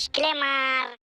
Disclaimer.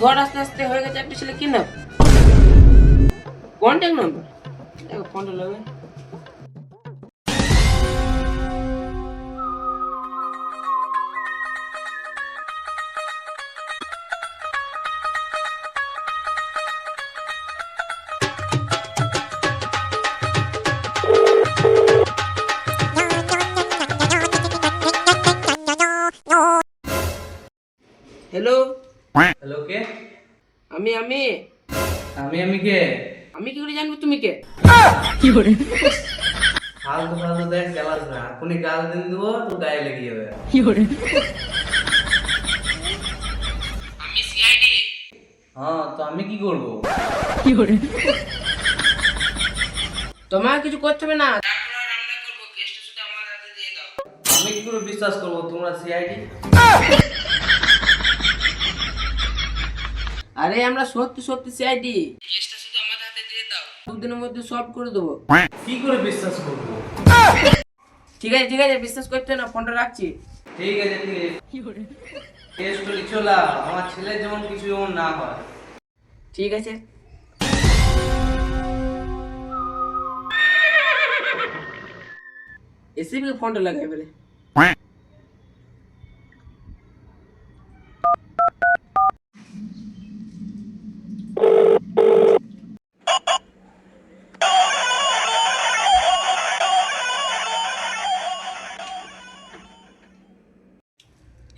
ঘর আস্তে আস্তে হয়ে গেছে একটা ছেলে কি না কন্ট্যাক্ট নাম্বার দেখো ফোনটা লাগবে হ্যালো হ্যালো কে? আমি আমি আমি কে? আমি কি করে জানবো তুমি কে ফালতু ফালতু দেখ চালাস না, এখনই গাল দিন দেবো তো গায়ে লেগে যাবে। আমি সিআইডি হ্যাঁ তো আমি কি করবো? তোমার কিছু করতে হবে না তারপর আমরা করব কেসটা শুধু আমার হাতে দিয়ে দাও আমি কি করে বিশ্বাস করবো তোমরা সিআইডি? আরে আমরা সত্যি সত্যি সিআইডি কেসটা শুধু আমার হাতে দিয়ে দাও দুদিনের মধ্যে সলভ করে দেবো কি করে বিশ্বাস করবো? ঠিক আছে বিশ্বাস করতে না ফোনটা রাখছি ঠিক আছে কেস করি চলা, আমার ছেলে যেমন কিছু যেমন না হয়। ঠিক আছে এসিবি ফোনটা লাগাই বলে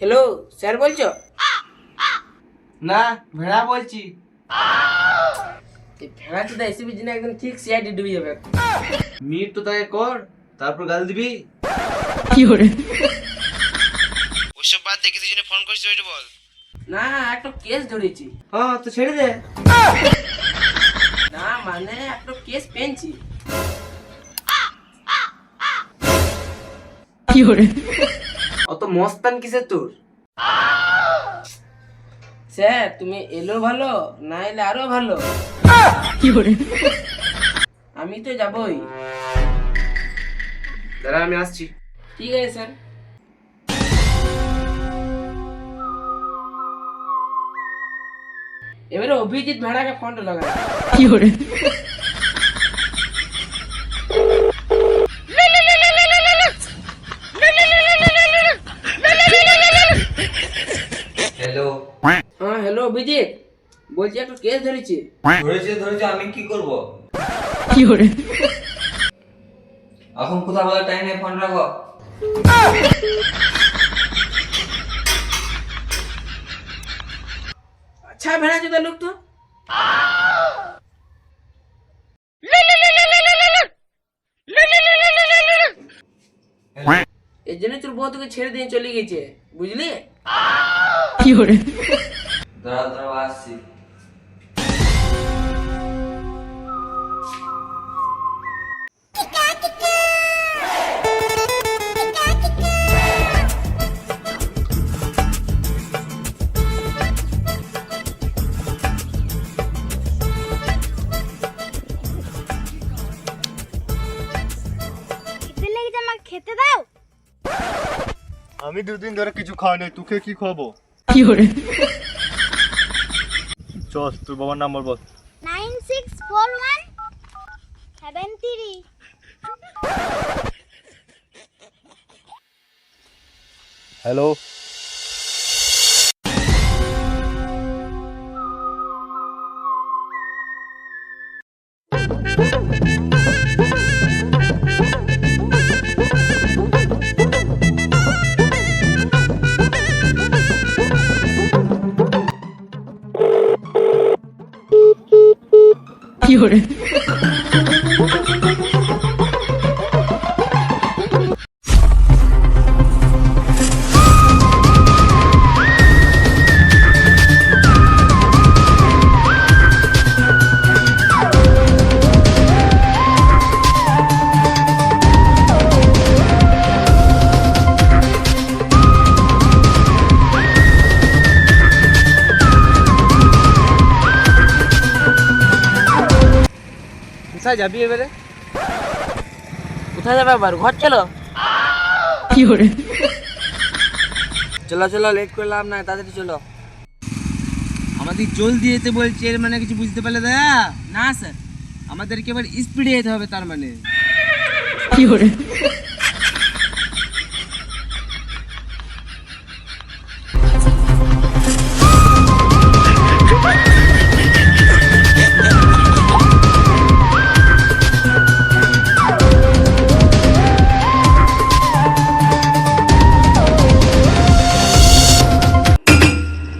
হ্যালো স্যার বলছো না, ভেড়া বলছি। এই ভেড়া চোদা এসিবি জন্য একদম ঠিক সিআইডি ডুবে যাবে মিট তো তাকে কর, তারপর গাল দিবি। ওইসব বাদ দেখে তুই জন্য ফোন করছিস ওইটা বল। না একটা কেস ধরেছি হ্যাঁ তো ছেড়ে দে। না মানে একটা কেস পেয়েছি অত মস্তান কিসের তোর? স্যার তুমি এলো ভালো না এলে আরো ভালো আমি তো যাবই দাঁড়া আমি আসছি। ঠিক আছে স্যার এবারে অভিজিৎ ভেড়াকে ফোনটা লাগায় হ্যালো। হ্যাঁ হ্যালো অভিজিৎ বলছি একটা কেস ধরেছি ধরেছে আমি কি করব? এখন কোথাও বলার টাইম নেই, ফোন রাখো। আচ্ছা ভেড়া চোদা লোক তো এই জন্য তোর বউ তোকে ছেড়ে দিয়ে চলে গেছে বুঝলি দাঁড়াও আসছি। আমি দুদিন ধরে কিছু খাই নাই, তোকে কি খাবো? চল তোর বাবার নাম্বার বল। 964173। হ্যালো, কোথায় যাবি এবারে? কোথায় যাবে আবার? ঘর চলো। চলো চলো, লেট করলাম না, তাড়াতাড়ি চলো। আমাদের জলদি যেতে বলছে, এর মানে কিছু বুঝতে পারলে দয়া? না স্যার, আমাদেরকে এবার স্পিডে যেতে হবে, তার মানে।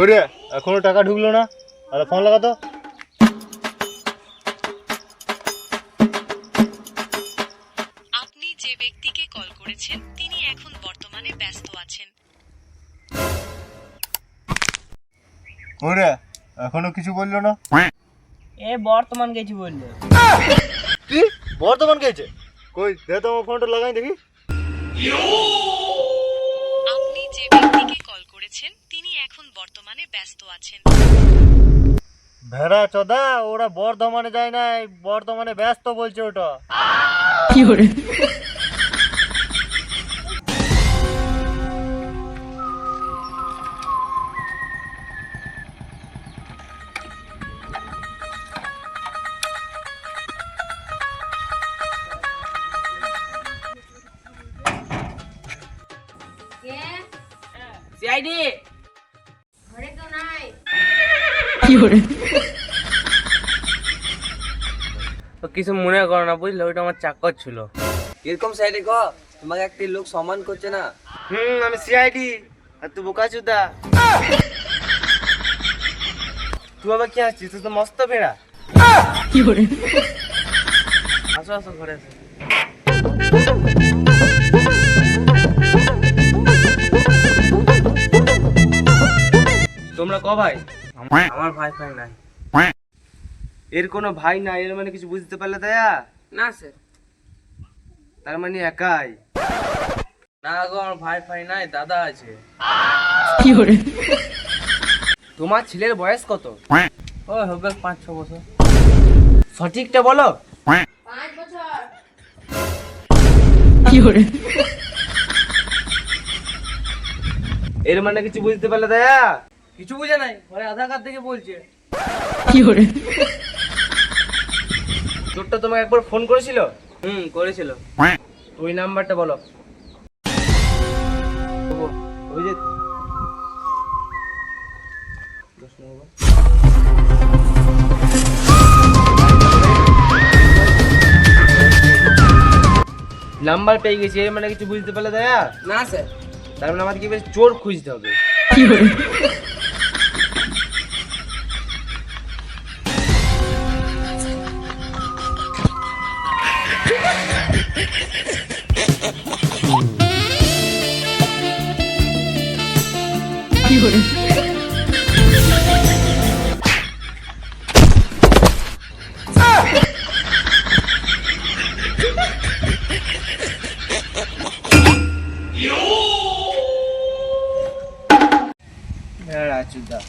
ওরে এখনো টাকা ঢুকলো না, আরে ফোন লাগাতো। আপনি যে ব্যক্তিকে কল করেছেন তিনি এখন বর্তমানে ব্যস্ত আছেন। ওরে এখনো কিছু বললো না। এ বর্তমান গেছি বললো। কি বর্তমান গেছে? কই দে তো, আমার ফোনটা লাগাই দেখি। আপনি যে ব্যক্তিকে কল করেছেন তিনি এখন বর্তমানে ব্যস্ত আছেন। ভেড়া চোদা, ওরা বর্ধমানে যায় নাই, বর্ধমানে ব্যস্ত বলছে ওটা। সিআইডি ঘরে তো নাই। তো কিছু মনে করো না, বুঝলে, ওইটা আমার চাকর ছিল। এরকম সাইডে কো, তোমাকে একটি লোক সম্মান করছে না। আমি সিআইডি, আর তুই বোকা চুদা। তুই আবার কি আসছিস? তুই তো মস্ত ভেড়া। আসো আসো, ঘরে আসো। তোমরা ক ভাই? আমার ভাই ভাই নাই। এর কোনো ভাই নাই, এর মানে কিছু বুঝতে পারলে দয়া? না স্যার। তার মানে একাই? না গো, আমার ভাই ভাই নাই, দাদা আছে। তোমার ছেলের বয়স কত? ও হবে 5-6 বছর। সঠিকটা বলো। 5 বছর। এর মানে কিছু বুঝতে পারলে দয়া? কিছু বুঝে নাই, ঘরে আধার কার্ড থেকে বলছে। তোরটা তোমাকে একবার ফোন করেছিল? করেছিল। ওই নাম্বারটা বলো। ওই যে 10 নম্বর। নাম্বার পেয়ে গেছি, এর মানে কিছু বুঝতে পারলে দয়া? না স্যার। তার মানে আমাদেরকে বেশ চোর খুঁজতে হবে। ভেড়া চুদা।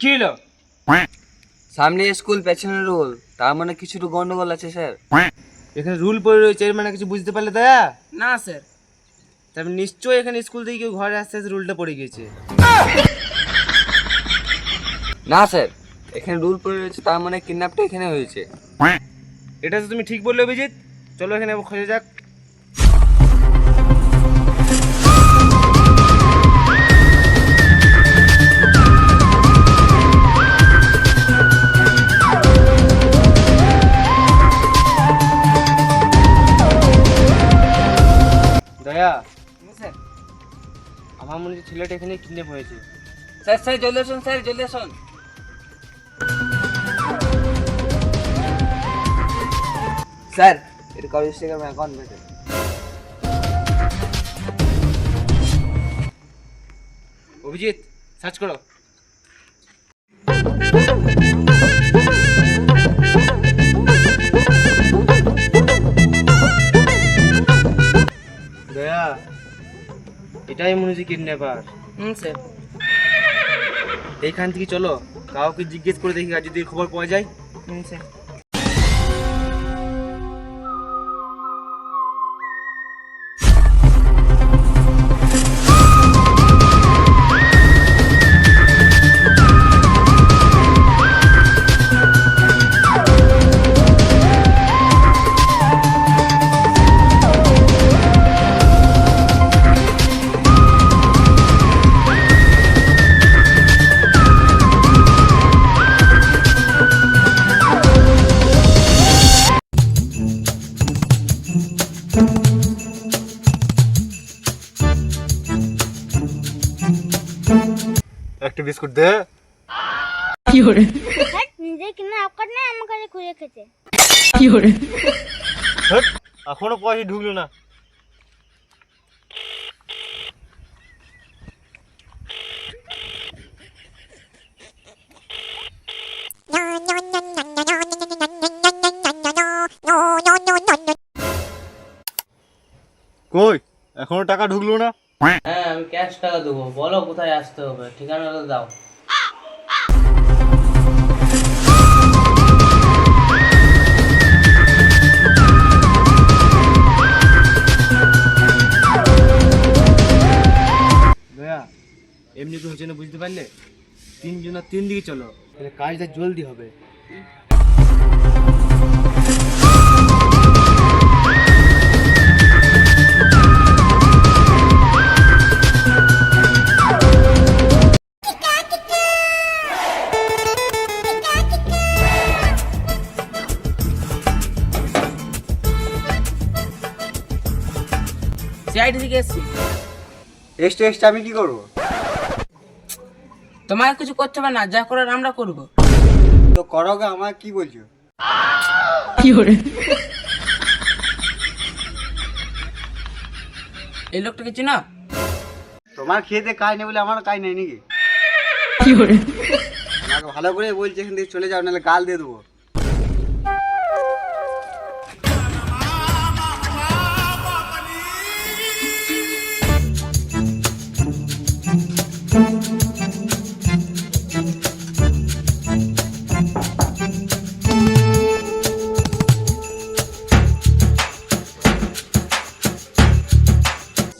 কি হলো? সামনে স্কুল পেছনে রোল, তার মানে কিছু তো গন্ডগোল আছে স্যার। এখানে রুল পড়ে রয়েছে, এর মানে কিছু বুঝতে পারলে দয়া? না স্যার। তবে নিশ্চয়ই এখানে স্কুল থেকে কেউ ঘরে আসতে আসতে রুলটা পড়ে গিয়েছে। না স্যার, এখানে রুল পড়ে রয়েছে, তার মানে কিডন্যাপটা এখানে হয়েছে। এটা তো তুমি ঠিক বললে অভিজিৎ। চলো এখানে খোঁজা যাক। দয়া, স্যার আমার মনে হচ্ছে ছেলেটা এখানে কিডন্যাপ হয়েছে। স্যার স্যার জলদি আসুন, স্যার জলদি আসুন। স্যার এটা কলেজ থেকে আমার অ্যাকাউন্ট মেটে। অভিজিৎ, সার্চ করো। দয়া, এটাই মনে হচ্ছে কিডন্যাপার। স্যার। এইখান থেকে চলো, কাউকে জিজ্ঞেস করে দেখি, আর যদি খবর পাওয়া যায়। স্যার। একটা বিস্কুট দে। হ্যাঁ নিজে কিনা আকার না আমার কাছে খুঁজে খেতে। হ্যাট, এখনো পয়সা ঢুকলো না। কই এখনো টাকা ঢুকলো না? হ্যাঁ আমি ক্যাশ টাকা দেবো, বলো কোথায় আসতে হবে, ঠিকানাটা দাও। দয়া, এমনি তো হচ্ছে না, বুঝতে পারলে? তিনজন তিন দিকে চলো, তাহলে কাজটা জলদি হবে। সিআইডি থেকে এসছি। এক্সট্রা আমি কি করবো? তোমার কিছু করতে হবে না, যা করার আমরা করবো। তো করোগে, আমার কি বলছো? এই লোকটাকে চিনো? তোমার খেতে কাজ নেই বলে আমার কাজ নেই নাকি? আমাকে ভালো করে বলছে এখান থেকে চলে যাও, নাহলে গাল দিয়ে দেবো।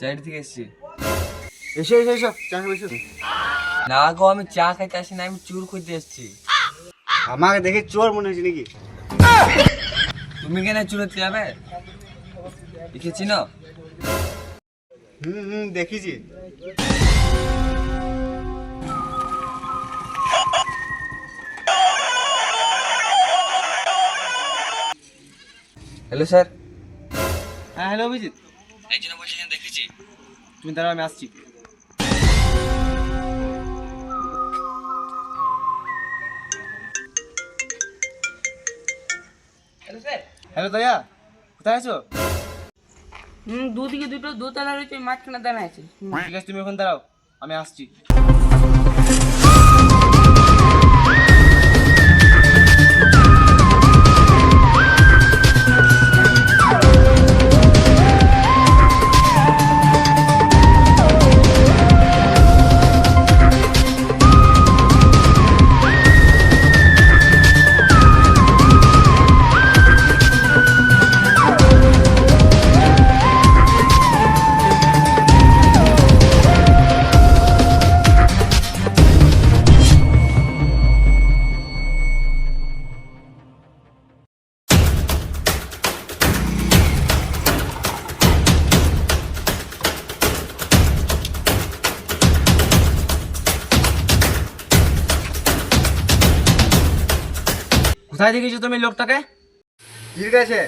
সাইড থেকে এসছি। এসো এসো এসো, চা খাবে এসো। না গো, আমি চা খাইতে আসি না, আমি চুর খুঁজতে এসছি। আমাকে দেখে চোর মনে হচ্ছে নাকি? তুমি কেন চুরতে যাবে? দেখেছি না? দেখেছি। Hello sir. হ্যাঁ হ্যালো অভিজিৎ, এই জন্য বলছি দেখেছি। তুমি দাঁড়াও, আমি আসছি। হ্যালো দয়া, কোথায় আছো? দুদিকে দুটো দোতলা রয়েছে, মাঝখানে দাঁড়ায় আছে। ঠিক আছে, তুমি ওখানে দাঁড়াও, আমি আসছি। কোথায় দেখেছো তুমি লোকটাকে? ঠিক আছে,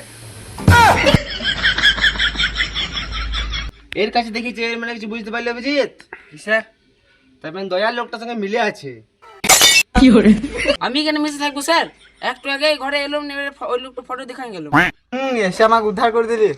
এর কাছে দেখেছি, এর মানে কিছু বুঝতে পারলে অভিজিৎ? স্যার তার মানে দয়াল লোকটার সঙ্গে মিলে আছে। আমি এখানে মিশে থাকবো স্যার? একটু আগে ঘরে এলো, ওই লোকটা ফটো দেখান গেল। এসে আমাকে উদ্ধার করে দিলি।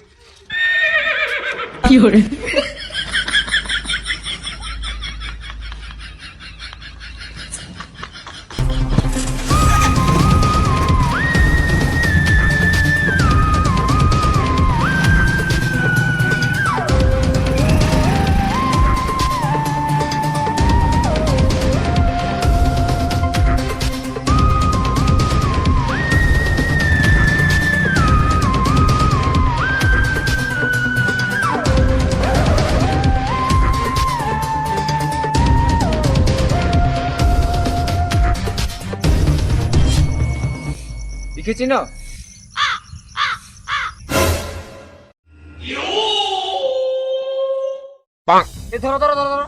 লিখেছি না? এ ধরো ধরো ধরো ধরো।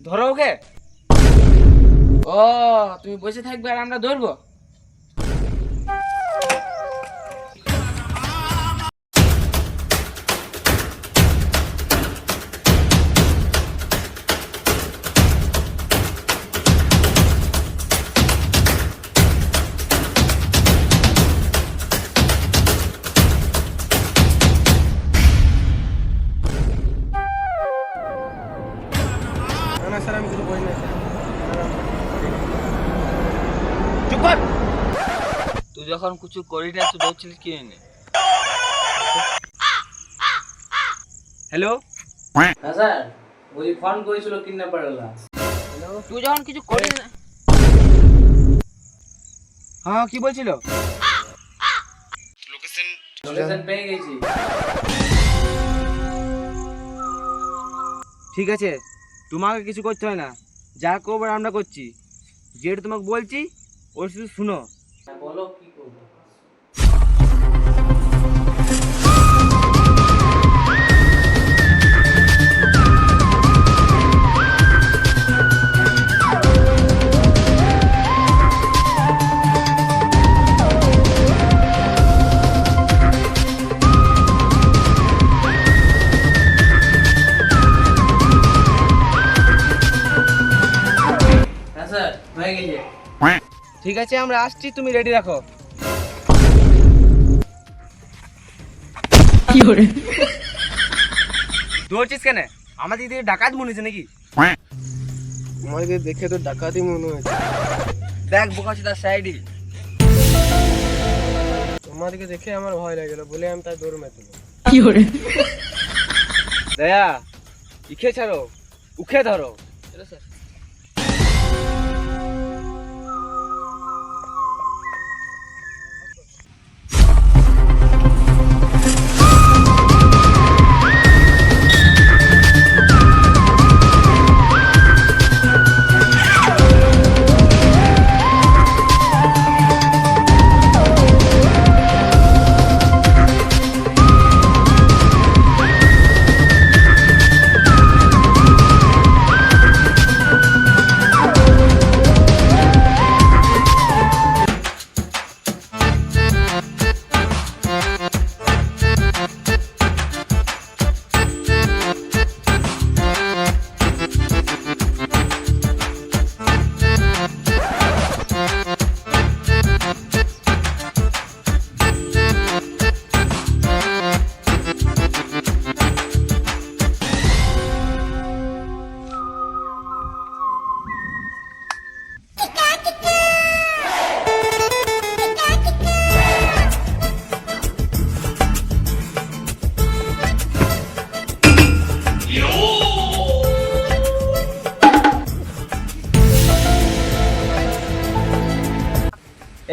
ধরো ওকে। ও, তুমি বসে থাকবে আর আমরা ধরবো? তুই যখন কিছু করি না তুই ধরছিলিস কি এনে? হ্যালো, হ্যাঁ স্যার, বলি ফোন করেছিল কিডন্যাপার ওলা। তুই যখন কিছু করিস না। হ্যাঁ কি বলছিল? লোকেশন পেয়ে গেছি। ঠিক আছে, তোমাকে কিছু করতে হয় না, যা করবার আমরা করছি। যেটা তোমাকে বলছি ওর শুধু শুনো। বলো কি করবো? হ্যাঁ স্যার, হয়ে গেছে। ঠিক আছে, আমরা আসছি, তুমি রেডি রাখো। দৌড়ছিস কেন? আমাদের দিকে ডাকাত মনে হচ্ছে নাকি? আমাকে দেখে তো ডাকাতি মনে হয়েছে। দেখ বোকাচ্ছি তার সাইডে। তোমাদেরকে দেখে আমার ভয় লাগছিল বলে আমি তাই দৌড় মেতে। দয়া, ইখে ছাড়ো, উখে ধরো। চলো স্যার।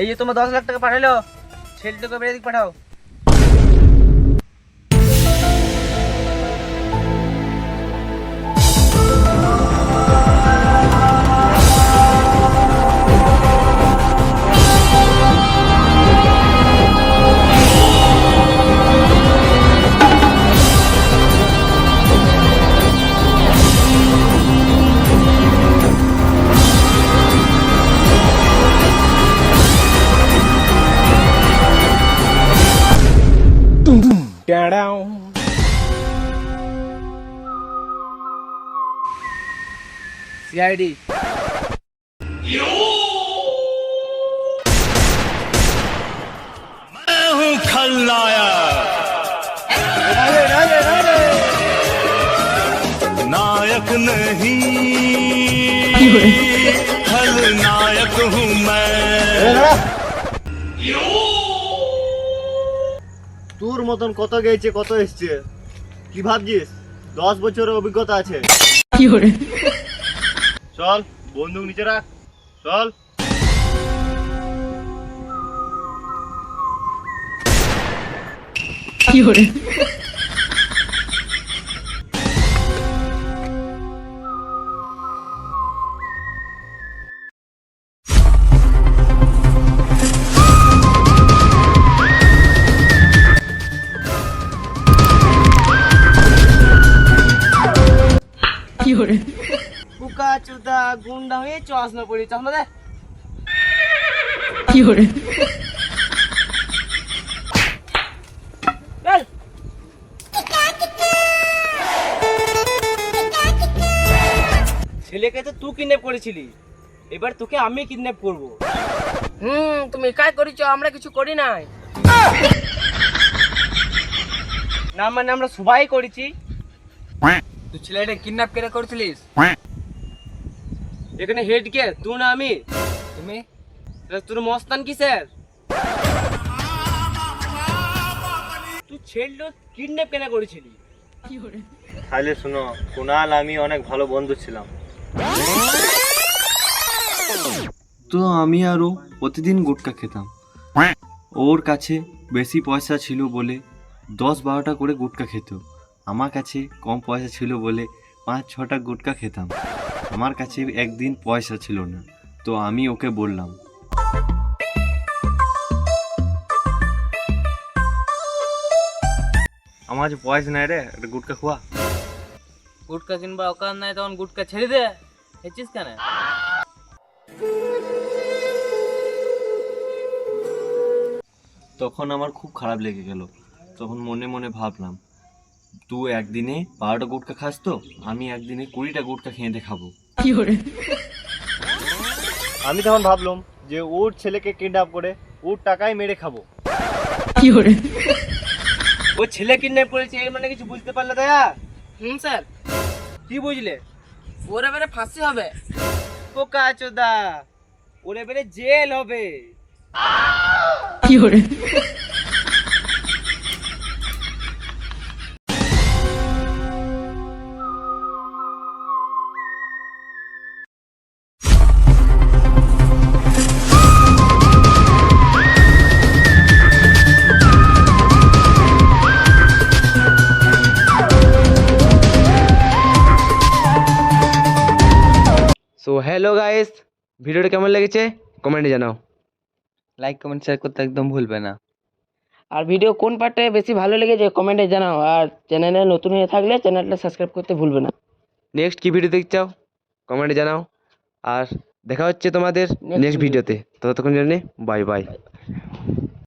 এই যে তোমার 10 লাখ টাকা পাঠালো, ছেলেটাকে বেরিয়ে দিক পাঠাও। সিআইডি। नायक नहीं खलनायक हूँ मैं। তোর মতন কত গেছে কত এসছে, কি ভাবছিস 10 বছরের অভিজ্ঞতা আছে। চল বন্দুক নিচে রাখ, চল। কুকা চুদা গুন্ডা হয়ে চশমা পড়ি, চশমা দে। চল। ছেলেকে তো তুই কিডন্যাপ করেছিলি, এবার তোকে আমি কিডন্যাপ করব। তুমি কাজ করেছো, আমরা কিছু করি নাই। না মানে আমরা সবাই করেছি। তুই ছেলেটা কিডন্যাপ করে করেছিলিস? এখানে হেড কে, তুই না আমি? তুমি? তোর মস্তান কি স্যার? তুই ছেলেটা কিডন্যাপ কেন করেছিলি? তাহলে শোনো, কুনাল আমি অনেক ভালো বন্ধু ছিলাম। তো আমি আরও প্রতিদিন গুটকা খেতাম। ওর কাছে বেশি পয়সা ছিল বলে 10-12টা করে গুটকা খেত। আমার কাছে কম পয়সা ছিল বলে 5-6টা গুটকা খেতাম। আমার কাছে একদিন পয়সা ছিল না, তো আমি ওকে বললাম, আমার কাছে পয়সা নাই রে, একটা গুটকা খোয়া। গুটকা কিনবা ওকার নাই, তখন গুটকা ছেড়ে দে। হেছিস কেন? তখন আমার খুব খারাপ লেগে গেল। তখন মনে মনে ভাবলাম, তুই একদিনে 12টা গুটকা খাস, তো আমি একদিনে 20টা গুটকা খেয়ে দেখাবো। আমি তখন ভাবলাম যে ওর ছেলেকে কিডন্যাপ করে ওর টাকায় মেরে খাবো। ও ছেলে কিডন্যাপ করেছে এর মানে কিছু বুঝতে পারলে দয়া? স্যার, কি বুঝলে? ওর এবারে ফাঁসি হবে। পোকা চোদা, ওর এবারে জেল হবে। সো হ্যালো গাইস, ভিডিওটা কেমন লেগেছে কমেন্টে জানাও। লাইক কমেন্ট শেয়ার করতে একদম ভুলবে না। আর ভিডিও কোন পার্টে বেশি ভালো লেগেছে কমেন্টে জানাও। আর চ্যানেলে নতুন হয়ে থাকলে চ্যানেলটা সাবস্ক্রাইব করতে ভুলবে না। নেক্সট কি ভিডিও দেখতে চাও কমেন্টে জানাও। আর দেখা হচ্ছে তোমাদের নেক্সট ভিডিওতে। ততক্ষণ জন্য বাই বাই।